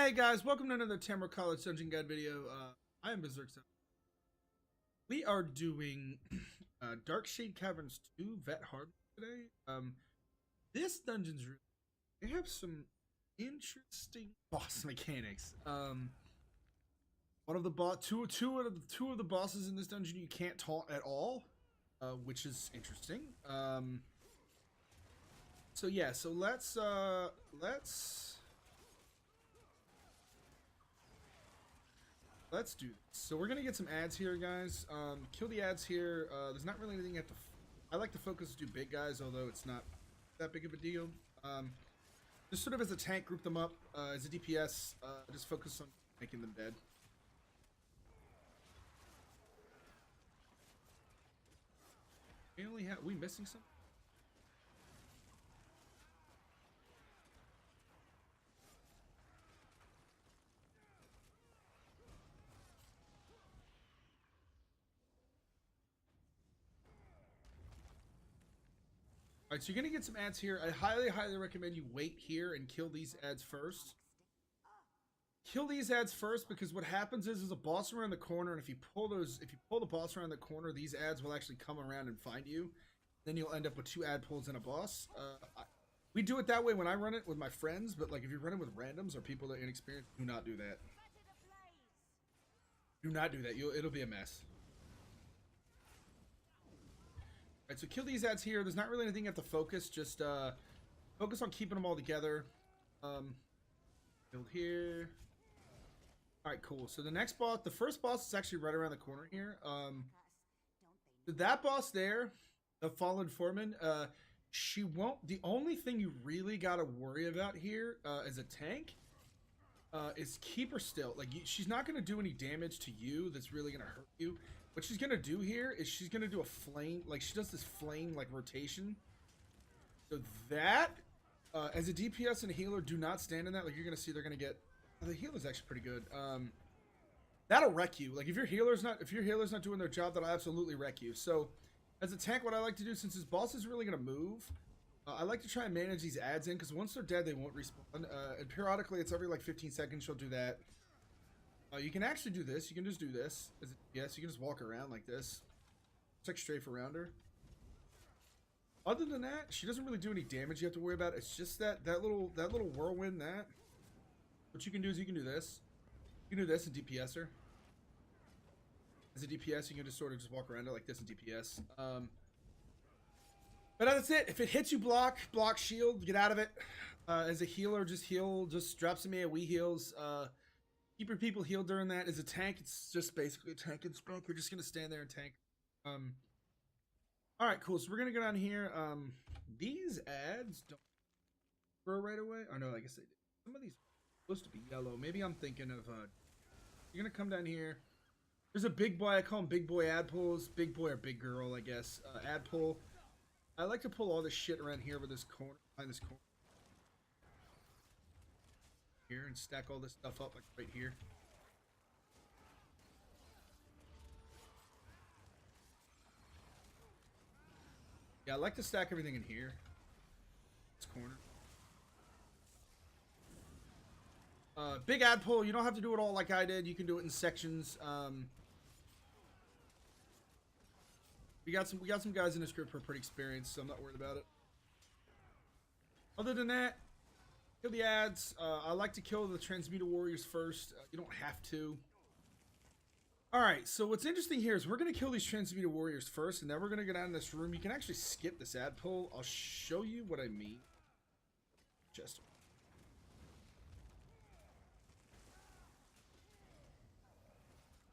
Hey guys, welcome to another Tamara College Dungeon Guide video. I am Berserk. We are doing Darkshade Caverns 2 Vet Hard today. This dungeon's really, they have some interesting boss mechanics. One of the two of the bosses in this dungeon you can't taunt at all, which is interesting. So yeah, so let's do this. So we're gonna get some ads here, guys. Kill the ads here. There's not really anything you have to. I like to focus to do big guys, although it's not that big of a deal. Just sort of as a tank, group them up. As a DPS, just focus on making them dead. We missing something? Alright, so you're going to get some ads here. I highly recommend you wait here and kill these ads first. Kill these ads first because what happens is there's a boss around the corner, and if you pull the boss around the corner, these ads will actually come around and find you. Then you'll end up with 2 ad pulls and a boss. We do it that way when I run it with my friends, but like if you're running with randoms or people that are inexperienced, do not do that. Do not do that. It'll be a mess. Alright, so kill these ads here. There's not really anything you have to focus. Just focus on keeping them all together. Build here. Alright, cool. So the next boss, the first boss is actually right around the corner here. That boss there, the Fallen Foreman, she won't... The only thing you really got to worry about here as a tank is keep her still. Like, she's not going to do any damage to you that's really going to hurt you. What she's going to do here is she's going to do a flame, like she does this flame like rotation. So that, as a DPS and a healer, do not stand in that. Like you're going to see they're going to get, the healer's actually pretty good. That'll wreck you. Like if your healer's not doing their job, that'll absolutely wreck you. So as a tank, what I like to do, since this boss is really going to move, I like to try and manage these ads in, because once they're dead, they won't respawn. And periodically, it's every like 15 seconds she'll do that. You can actually do this. You can just do this. Yes, you can just walk around like this. It's like strafe around her. Other than that, she doesn't really do any damage you have to worry about. It's just that little whirlwind. What you can do is you can do this. You can do this and DPS her. As a DPS, you can just sort of just walk around her like this and DPS. But that's it. If it hits you, block, shield, get out of it. As a healer, just heal. Just drop some AoE heals. Keep your people healed during that. As a tank, it's just basically a tank and spunk. We're just going to stand there and tank. Alright, cool. So we're going to go down here. These ads don't grow right away. Oh, no, I guess they did. Some of these are supposed to be yellow. Maybe I'm thinking of... you're going to come down here. There's a big boy. I call him big boy ad pulls. Big boy or big girl, I guess. Ad pull. I like to pull all this shit around here with this corner. Behind this corner. Here and stack all this stuff up like right here. Yeah, I like to stack everything in here. This corner. Big ad pull. You don't have to do it all like I did. You can do it in sections. We got some guys in this group who are pretty experienced, so I'm not worried about it. Other than that, kill the ads. I like to kill the Transmuta Warriors first. You don't have to. Alright, so what's interesting here is we're going to kill these Transmuta Warriors first, and then we're going to go down in this room. You can actually skip this ad pull. I'll show you what I mean. Just.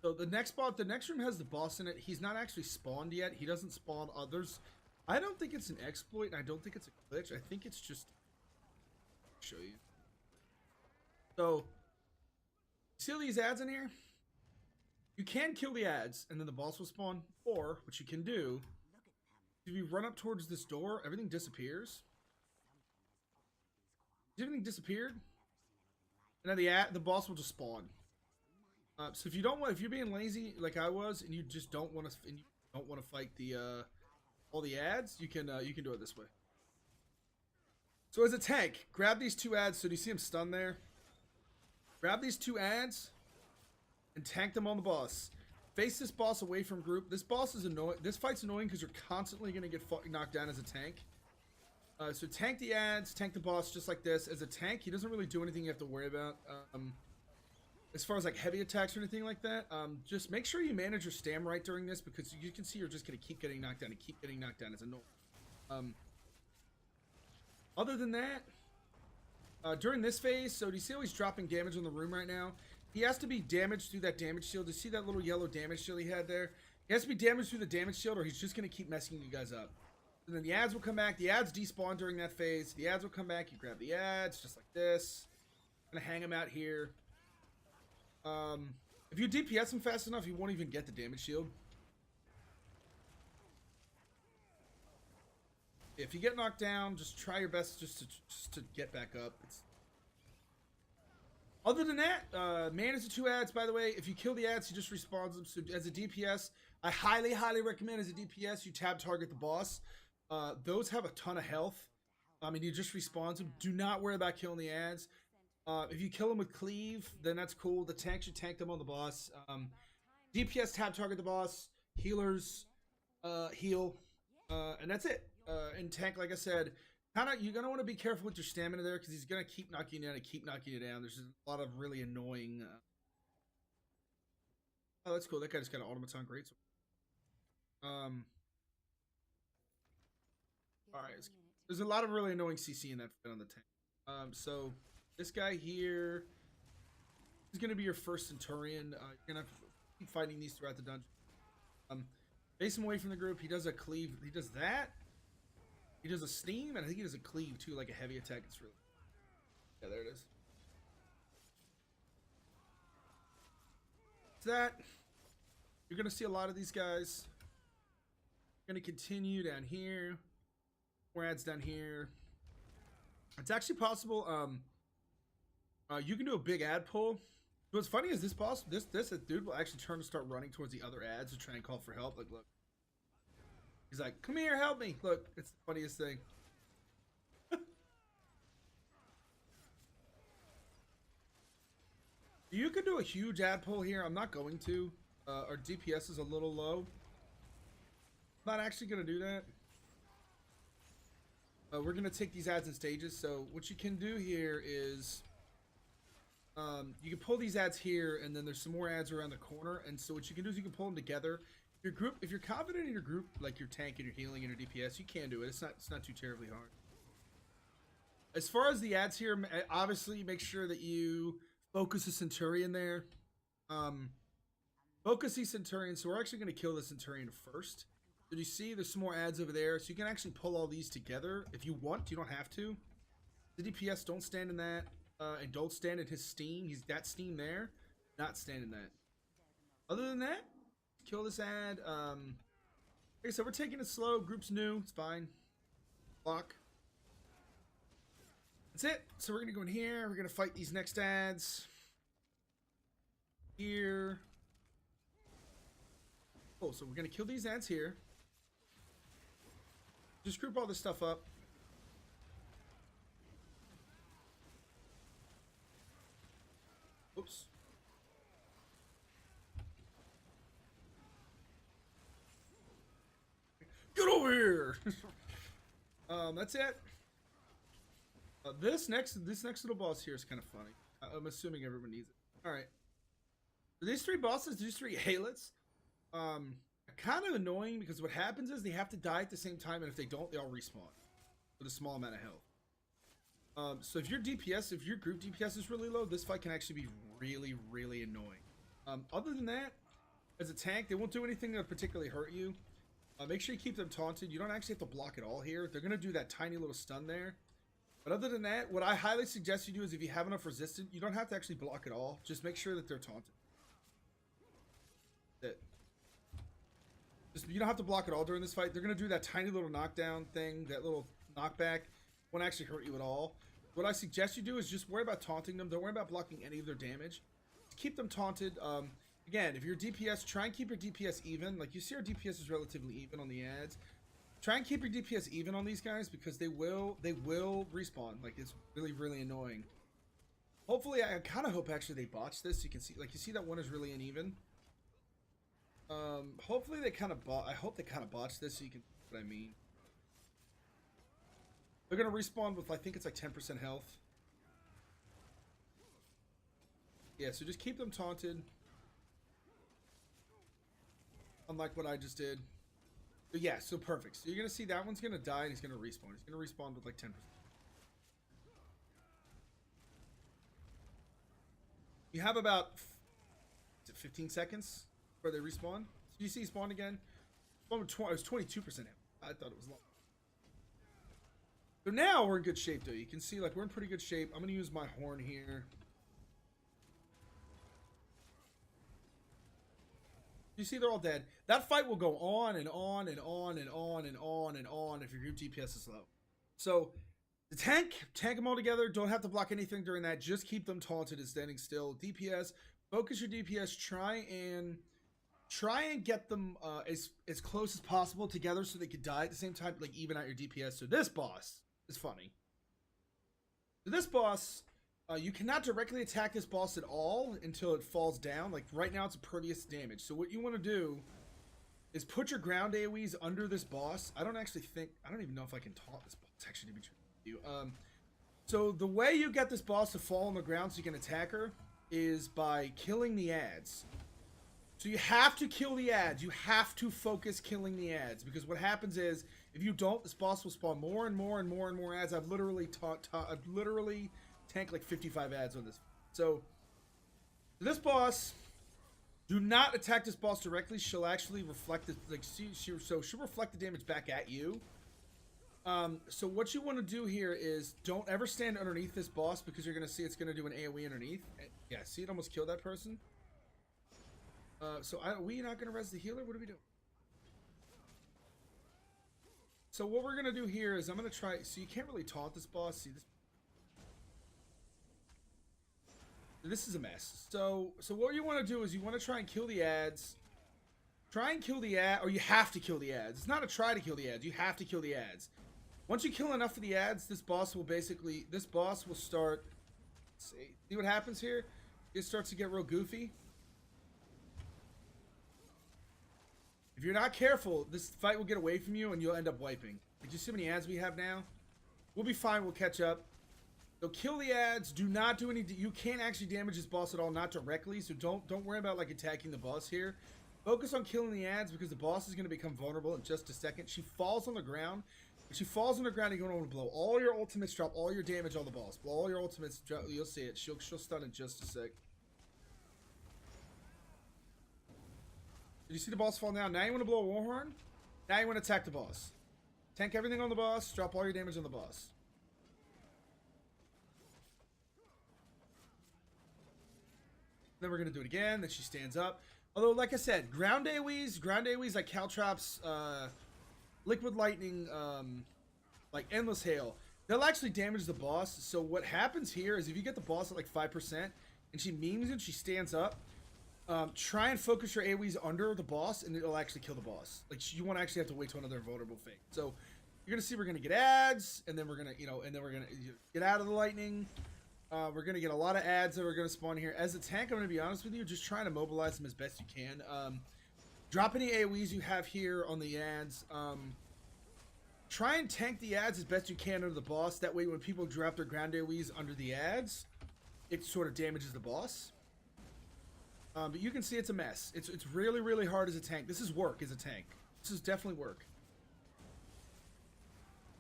So the next room has the boss in it. He's not actually spawned yet. He doesn't spawn others. I don't think it's an exploit, and I don't think it's a glitch. I think it's just... show you. So, see all these ads in here? You can kill the ads, and then the boss will spawn. Or, what you can do, if you run up towards this door, everything disappears. Everything disappeared, and then the boss will just spawn. So if you're being lazy like I was, and you just don't want to, fight the all the ads, you can do it this way. So as a tank, grab these 2 ads. So do you see him stunned there? Grab these 2 ads and tank them on the boss. Face this boss away from group. This boss is annoying. This fight's annoying because you're constantly going to get knocked down as a tank. So tank the ads, tank the boss just like this. As a tank, he doesn't really do anything you have to worry about. As far as like heavy attacks or anything like that, just make sure you manage your stam right during this, because you can see you're just going to keep getting knocked down and keep getting knocked down. It's annoying. Other than that, during this phase, so do you see how he's dropping damage on the room right now? He has to be damaged through that damage shield. Do you see that little yellow damage shield he had there? He has to be damaged through the damage shield, or he's just going to keep messing you guys up. And then the ads will come back. The ads despawn during that phase. The ads will come back. You grab the ads just like this. Gonna hang them out here. If you DPS him fast enough, you won't even get the damage shield. If you get knocked down, just try your best just to get back up. Other than that, man is the 2 ads, by the way. If you kill the ads, he just respawns them. So as a DPS, I highly recommend as a DPS, you tab target the boss. Those have a ton of health. I mean, you just respawn them. Do not worry about killing the ads. If you kill them with cleave, then that's cool. The tank should tank them on the boss. DPS tab target the boss. Healers heal. And that's it. And tank, like I said, you're gonna want to be careful with your stamina there, because he's gonna keep knocking you down and keep knocking you down. There's just a lot of really annoying. Oh, that's cool. That guy just got an automaton great. All right. There's a lot of really annoying CC in that fight on the tank. So this guy here is gonna be your first Centurion. You're gonna have to keep fighting these throughout the dungeon. Face him away from the group. He does a cleave. He does that. He does a steam, and I think he does a cleave too, like a heavy attack. It's really, yeah, there it is. That you're gonna see a lot of these guys. You're gonna continue down here. More ads down here. It's actually possible. You can do a big ad pull. What's funny is this dude will actually turn and start running towards the other ads to try and call for help. Like, look. He's like, come here, help me. Look, it's the funniest thing. You could do a huge ad pull here. I'm not going to. Our DPS is a little low. I'm not actually going to do that. We're going to take these ads in stages. So what you can do here is you can pull these ads here, and then there's some more ads around the corner. And so what you can do is you can pull them together. Your group, if you're confident in your group, like your tank and your healing and your DPS, you can do it. It's not too terribly hard. As far as the ads here, obviously make sure that you focus the Centurion there. Focus the Centurion. So we're actually going to kill the Centurion first. Did you see there's some more ads over there? So you can actually pull all these together if you want. You don't have to. The DPS, don't stand in that. And don't stand in his steam. He's got steam there. Not stand in that. Other than that, kill this ad. Okay, so we're taking it slow. Group's new. It's fine. Block. That's it. So we're going to go in here. We're going to fight these next ads. Here. Oh, so we're going to kill these ads here. Just group all this stuff up. Oops. Get over here. That's it. This next little boss here is kind of funny. I'm assuming everyone needs it. All right. These 3 bosses, these 3 Halets, are kind of annoying, because what happens is they have to die at the same time, and if they don't, they all respawn with a small amount of health. So if your DPS, if your group DPS is really low, this fight can actually be really annoying. Other than that, as a tank, they won't do anything that particularly hurt you. Make sure you keep them taunted. You don't actually have to block it all here. They're going to do that tiny little stun there. But other than that, what I highly suggest you do is, if you have enough resistance, you don't have to actually block it all. Just make sure that they're taunted. You don't have to block it all during this fight. They're going to do that tiny little knockdown thing, that little knockback. Won't actually hurt you at all. What I suggest you do is just worry about taunting them. Don't worry about blocking any of their damage. Keep them taunted. Again, if you're DPS, try and keep your DPS even. Like, you see our DPS is relatively even on the ads. Try and keep your DPS even on these guys, because they will respawn. Like, it's really annoying. Hopefully, I kind of hope actually they botch this. You can see, like, you see that one is really uneven. Hopefully they kind of I hope they kind of botch this so you can see what I mean. They're gonna respawn with, I think it's like 10% health. Yeah, so just keep them taunted. Unlike what I just did. But yeah, so perfect. So you're gonna see that one's gonna die and he's gonna respawn. He's gonna respawn with like 10%. You have about 15 seconds before they respawn. So you see spawn again. Spawn with it was 22%. I thought it was long. So now we're in good shape though. You can see like we're in pretty good shape. I'm gonna use my horn here. You see they're all dead. That fight will go on and on and on and on and on and on if your group DPS is low. So the tank them all together. Don't have to block anything during that. Just keep them taunted and standing still. DPS, focus your DPS. Try and get them as close as possible together so they could die at the same time. Like even out your DPS. So this boss is funny. So this boss, you cannot directly attack this boss at all until it falls down. Like right now, it's impervious damage. So what you want to do is put your ground AoEs under this boss. I don't even know if I can taunt this boss. Actually, to be true. So the way you get this boss to fall on the ground so you can attack her is by killing the ads. So you have to kill the ads. You have to focus killing the ads because what happens is if you don't, this boss will spawn more and more and more and more ads. I've literally tanked like 55 ads on this. So this boss, do not attack this boss directly. She'll actually reflect it. Like she'll reflect the damage back at you. So what you want to do here is don't ever stand underneath this boss because you're going to see it's going to do an AoE underneath. Yeah, see it almost killed that person. So are we not going to res the healer? What are we doing? So what we're going to do here is I'm going to try. So you can't really taunt this boss. See this? This is a mess. So what you want to do is you want to try and kill the ads. Try and kill the ad, or you have to kill the ads. It's not a try to kill the ads. You have to kill the ads. Once you kill enough of the ads, this boss will start. See what happens here? It starts to get real goofy. If you're not careful, this fight will get away from you and you'll end up wiping. Like, you see how many ads we have now? We'll be fine. We'll catch up. So kill the ads. Do not do any. You can't actually damage this boss at all, not directly. So don't worry about like attacking the boss here. Focus on killing the ads because the boss is going to become vulnerable in just a second. She falls on the ground. If she falls on the ground, you're going to blow all your ultimates, drop all your damage on the boss. Blow all your ultimates. You'll see it. She'll stun in just a sec. Did you see the boss fall down? Now you want to blow a war horn. Now you want to attack the boss. Tank everything on the boss. Drop all your damage on the boss. Then we're going to do it again. Then she stands up. Although, like I said, ground AoEs like Caltrops, Liquid Lightning, like Endless Hail, they'll actually damage the boss. So what happens here is if you get the boss at like 5% and she memes and she stands up, try and focus your AoEs under the boss and it'll actually kill the boss. Like you won't actually have to wait till another vulnerable phase. So you're going to see we're going to get ads and then we're going to, get out of the lightning. We're going to get a lot of ads that are going to spawn here. As a tank, I'm going to be honest with you, just trying to mobilize them as best you can. Drop any AoEs you have here on the ads. Try and tank the ads as best you can under the boss. That way when people drop their ground AoEs under the ads, it sort of damages the boss. But you can see it's a mess. It's really, really hard as a tank. This is work as a tank. This is definitely work.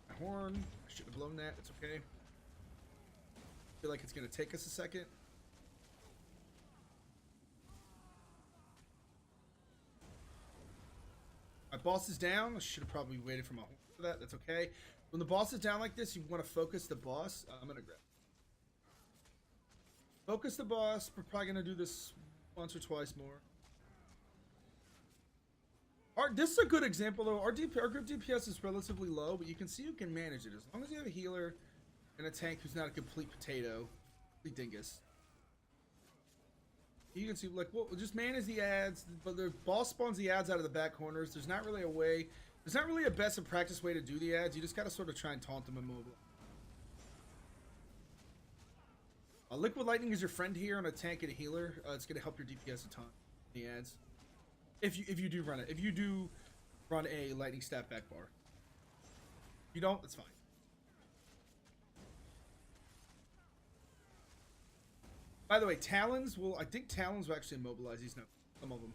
My horn. I should have blown that. It's okay. Feel like it's going to take us a second. My boss is down. I should have probably waited for my horn for that. That's okay. When the boss is down like this, you want to focus the boss. I'm going to grab. Focus the boss. We're probably going to do this once or twice more. This is a good example though. Our group DPS is relatively low, but you can see you can manage it as long as you have a healer and a tank who's not a complete potato, complete dingus. You can see, like, well, just manage the ads, but the boss spawns the ads out of the back corners. There's not really a way, there's not really a best and practice way to do the ads. You just got to sort of try and taunt them and mobile. Liquid Lightning is your friend here on a tank and a healer. It's going to help your DPS a ton. The ads. If you do run it. If you do run a lightning stat back bar. If you don't, that's fine. By the way, Talons will... I think Talons will actually immobilize these now. Some of them.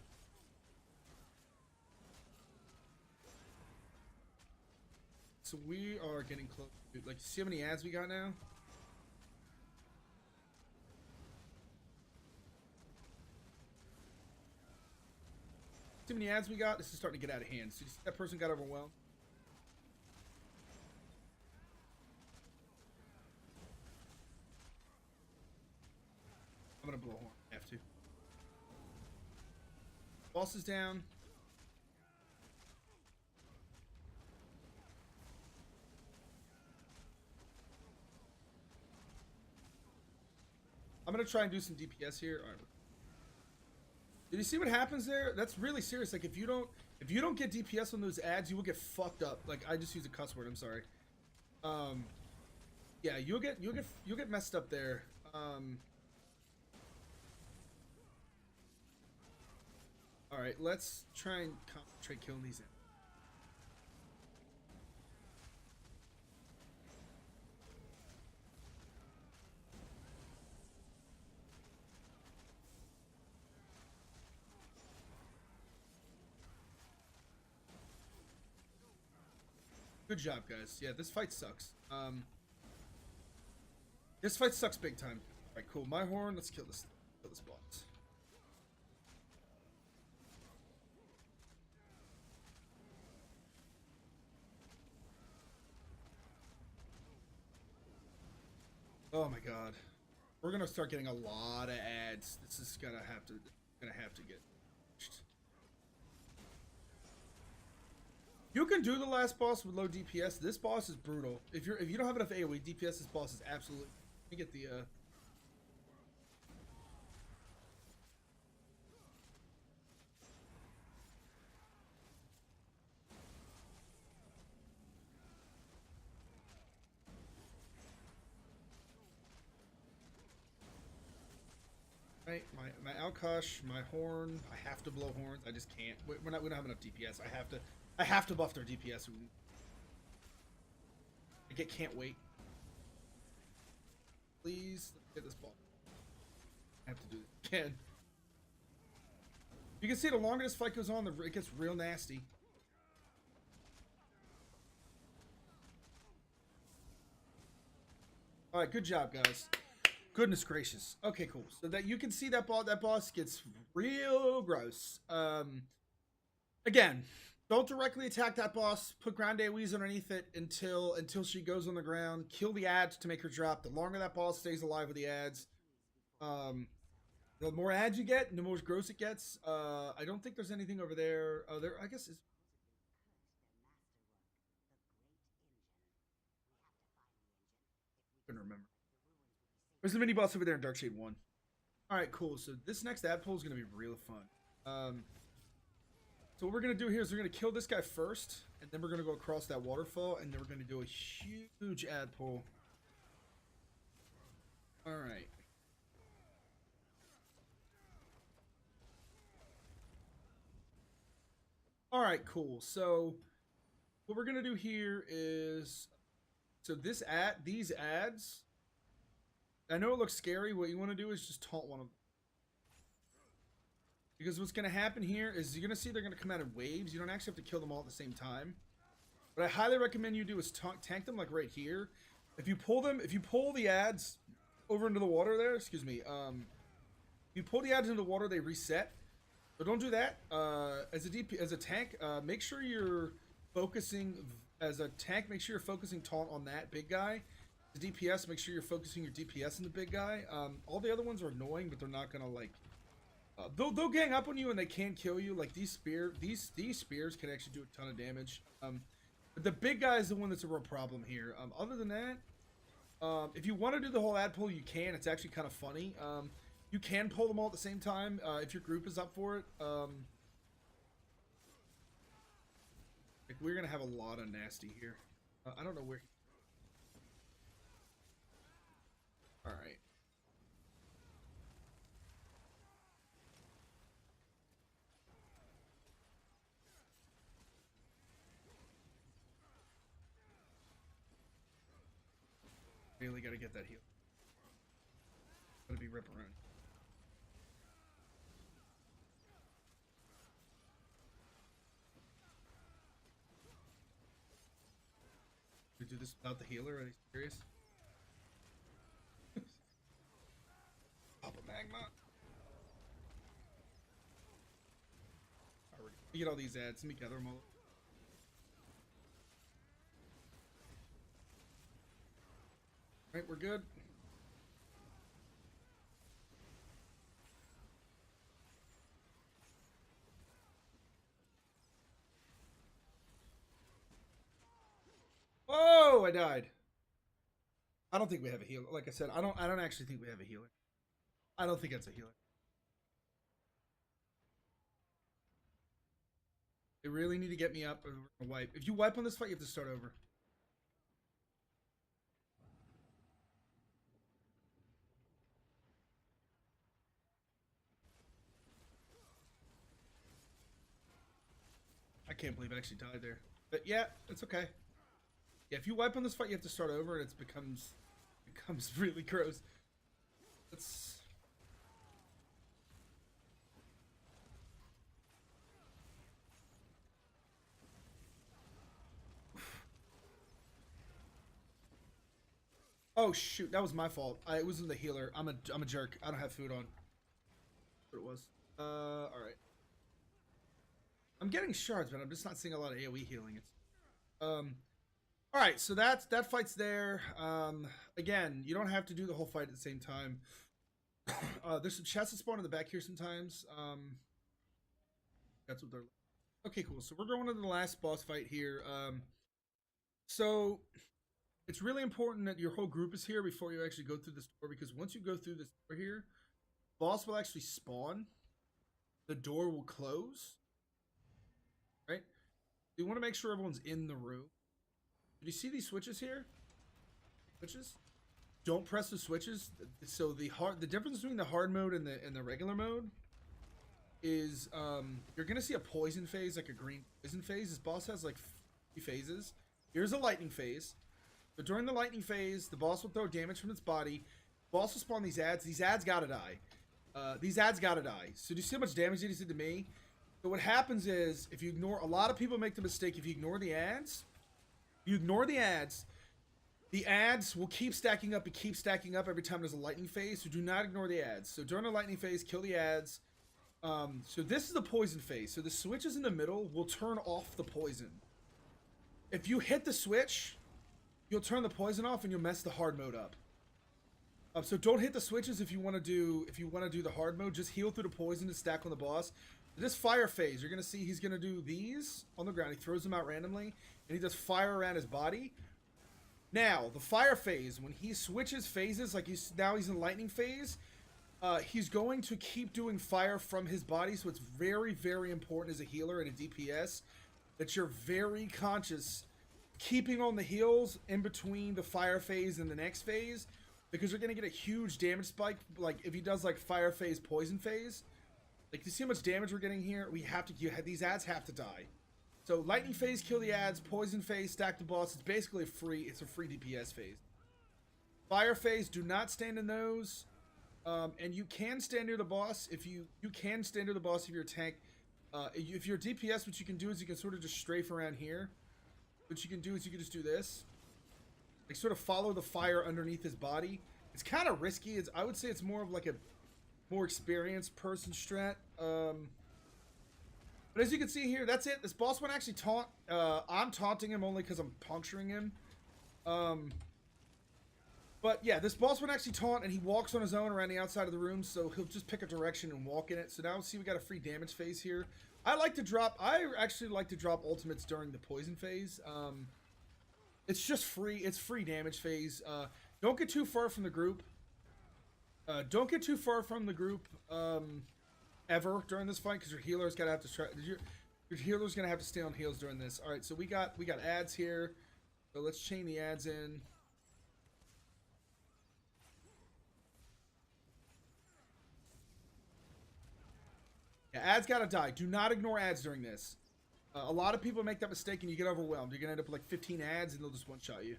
So we are getting close. Like, see how many ads we got now? See how many ads we got? This is starting to get out of hand. So that person got overwhelmed. I'm gonna blow a horn. I have to. Boss is down. I'm gonna try and do some DPS here. All right. Did you see what happens there? That's really serious. Like if you don't get DPS on those ads, you will get fucked up. Like I just used a cuss word. I'm sorry. Yeah, you'll get messed up there. All right, let's try and concentrate killing these in. Good job, guys. Yeah, this fight sucks. This fight sucks big time. All right, cool. My horn. Let's kill this boss. Oh my god, we're gonna start getting a lot of ads. This is gonna have to get. You can do the last boss with low DPS. This boss is brutal. If you don't have enough AoE DPS, this boss is absolutely. Let me get the Right, my Alkosh, my horn. I have to blow horns. I just can't. We don't have enough DPS. I have to buff their DPS. I can't wait. Please get this ball. I have to do it again. You can see the longer this fight goes on, it gets real nasty. All right, good job, guys. Goodness gracious. Okay, cool. So that you can see that boss gets real gross. Again, don't directly attack that boss. Put ground AoEs underneath it until she goes on the ground. Kill the ads to make her drop. The longer that boss stays alive with the ads, the more ads you get, the more gross it gets. I don't think there's anything over there. Oh, there. I guess is. I couldn't remember. There's a mini boss over there in Darkshade 1. Alright, cool. So this next ad pull is going to be real fun. So what we're going to do here is we're going to kill this guy first, and then we're going to go across that waterfall, and then we're going to do a huge ad pull. Alright. Alright, cool. So what we're going to do here is... So these ads... I know it looks scary. What you want to do is just taunt one of them. Because what's going to happen here is you're going to see they're going to come out in waves. You don't actually have to kill them all at the same time. What I highly recommend you do is tank them like right here. If you pull the ads over into the water there, excuse me, if you pull the ads into the water, they reset. So don't do that. As a tank, make sure you're focusing, as a tank, make sure you're focusing taunt on that big guy. The DPS, make sure you're focusing your DPS on the big guy. All the other ones are annoying, but they're not gonna like. They'll gang up on you and they can kill you. Like these spears can actually do a ton of damage. But the big guy is the one that's a real problem here. Other than that, if you want to do the whole ad pull, you can. It's actually kind of funny. You can pull them all at the same time if your group is up for it. Like we're gonna have a lot of nasty here. I don't know where. All right. Really gotta get that heal. Gotta be ripperoni. We do this without the healer? Are you serious? Pop a magma. Alright, let me get all these ads. Let me gather them all. Alright, we're good. Oh, I died. I don't think we have a healer. Like I said, I don't actually think we have a healer. I don't think that's a healer. They really need to get me up or we're gonna wipe. If you wipe on this fight, you have to start over. I can't believe I actually died there. But yeah, it's okay. Yeah, if you wipe on this fight, you have to start over, and it becomes really gross. Let's. Oh shoot, that was my fault. It wasn't the healer. I'm a jerk. I don't have food on. That's what it was. All right. I'm getting shards, but I'm just not seeing a lot of AOE healing. It's all right, so that fight's there. Again, you don't have to do the whole fight at the same time. There's some chests that spawn in the back here sometimes. That's what they're. Okay, cool. So we're going to the last boss fight here. So it's really important that your whole group is here before you actually go through this door, because once you go through this door here, boss will actually spawn. The door will close. Right? You want to make sure everyone's in the room. Do you see these switches here? Switches? Don't press the switches. So the difference between the hard mode and the regular mode is you're gonna see a poison phase, like a green poison phase. This boss has like 3 phases. Here's a lightning phase. So during the lightning phase, the boss will throw damage from its body. The boss will spawn these ads. These ads gotta die. These ads gotta die. So do you see how much damage these did to me? So what happens is, if you ignore, a lot of people make the mistake, if you ignore the ads, the ads will keep stacking up and keep stacking up every time there's a lightning phase. So do not ignore the ads. So during the lightning phase, kill the ads. So this is the poison phase. So the switches in the middle will turn off the poison. If you hit the switch, you'll turn the poison off and you'll mess the hard mode up. So don't hit the switches if you want to do the hard mode. Just heal through the poison to stack on the boss. This fire phase, you're gonna see he's gonna do these on the ground. He throws them out randomly, and he does fire around his body. Now, the fire phase, when he switches phases, like now he's in lightning phase, he's going to keep doing fire from his body. So it's very, very important as a healer and a DPS that you're very conscious keeping on the heals in between the fire phase and the next phase, because you're gonna get a huge damage spike. Like if he does like fire phase, poison phase. Like, you see how much damage we're getting here? These ads have to die. So, lightning phase, kill the ads. Poison phase, stack the boss. It's basically a free DPS phase. Fire phase, do not stand in those. And you can stand near the boss if you can stand near the boss if you're a tank. If you're a DPS, what you can do is you can sort of just strafe around here. What you can do is you can just do this. Like, sort of follow the fire underneath his body. It's kind of risky. I would say it's more of like a more experienced person strat. But as you can see here, that's it. This boss won't actually taunt. I'm taunting him only because I'm puncturing him. But yeah, this boss won't actually taunt, and he walks on his own around the outside of the room, so he'll just pick a direction and walk in it. So now see we got a free damage phase here. I actually like to drop ultimates during the poison phase. It's just free. It's free damage phase. Don't get too far from the group. Don't get too far from the group ever during this fight, because your healer's gonna have to try. Your healer's gonna have to stay on heals during this. All right, so we got ads here. So let's chain the ads in. Yeah, ads gotta die. Do not ignore ads during this. A lot of people make that mistake and you get overwhelmed. You're gonna end up with like 15 ads and they'll just one-shot you.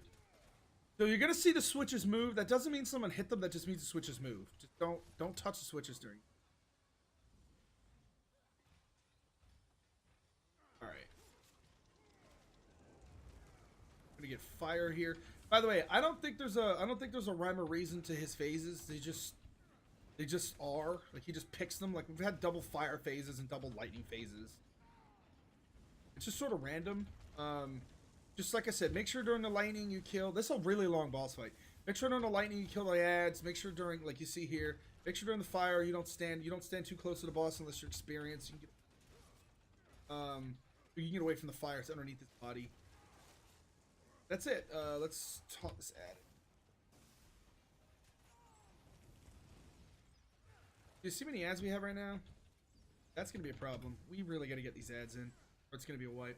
So you're gonna see the switches move. That doesn't mean someone hit them. That just means the switches move. Just don't touch the switches during. All right. I'm gonna get fire here. By the way, I don't think there's a rhyme or reason to his phases. They just are. Like he just picks them. Like we've had double fire phases and double lightning phases. It's just sort of random. Just like I said, make sure during the lightning you kill. This is a really long boss fight. Make sure during the lightning you kill the ads. Make sure during, like you see here, make sure during the fire you don't stand too close to the boss unless you're experienced. You can get away from the fire. It's underneath his body. That's it. Let's taunt this ad. Do you see how many ads we have right now? That's gonna be a problem. We really gotta get these ads in, or it's gonna be a wipe.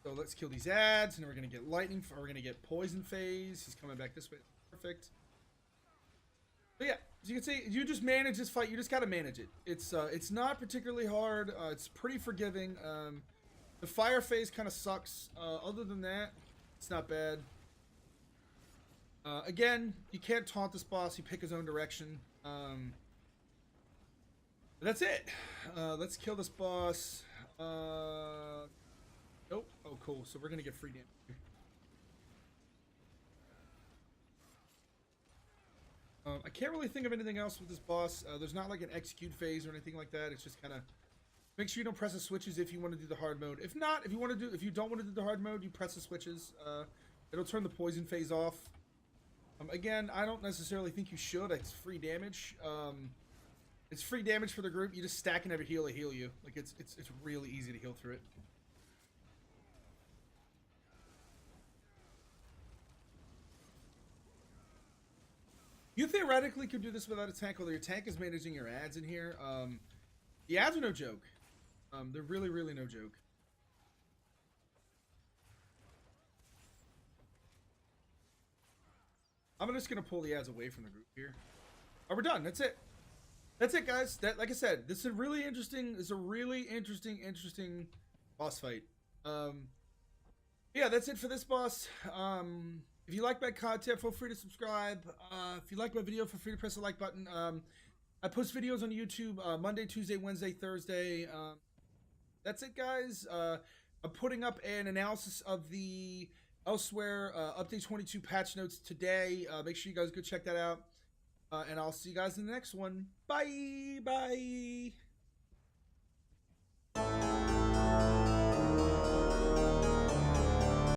So let's kill these ads, and we're gonna get lightning. Or we're gonna get poison phase. He's coming back this way. Perfect. But yeah, as you can see, you just manage this fight. You just gotta manage it. It's not particularly hard. It's pretty forgiving. The fire phase kind of sucks. Other than that, it's not bad. Again, you can't taunt this boss. You pick his own direction. But that's it. Let's kill this boss. Nope. Oh, cool. So we're gonna get free damage. I can't really think of anything else with this boss. There's not like an execute phase or anything like that. It's just kind of make sure you don't press the switches if you want to do the hard mode. If not, if you don't want to do the hard mode, you press the switches. It'll turn the poison phase off. Again, I don't necessarily think you should. It's free damage. It's free damage for the group. You just stack and have a heal to heal you. Like it's really easy to heal through it. You theoretically could do this without a tank, although your tank is managing your ads in here. The ads are no joke. They're really, really no joke. I'm just gonna pull the ads away from the group here. Oh, we're done. That's it. That's it, guys. Like I said, this is a really interesting. It's a really interesting boss fight. Yeah, that's it for this boss. If you like my content, feel free to subscribe. If you like my video, feel free to press the like button. I post videos on YouTube Monday, Tuesday, Wednesday, Thursday. That's it, guys. I'm putting up an analysis of the Elsewhere Update 22 patch notes today. Make sure you guys go check that out. And I'll see you guys in the next one. Bye! Bye!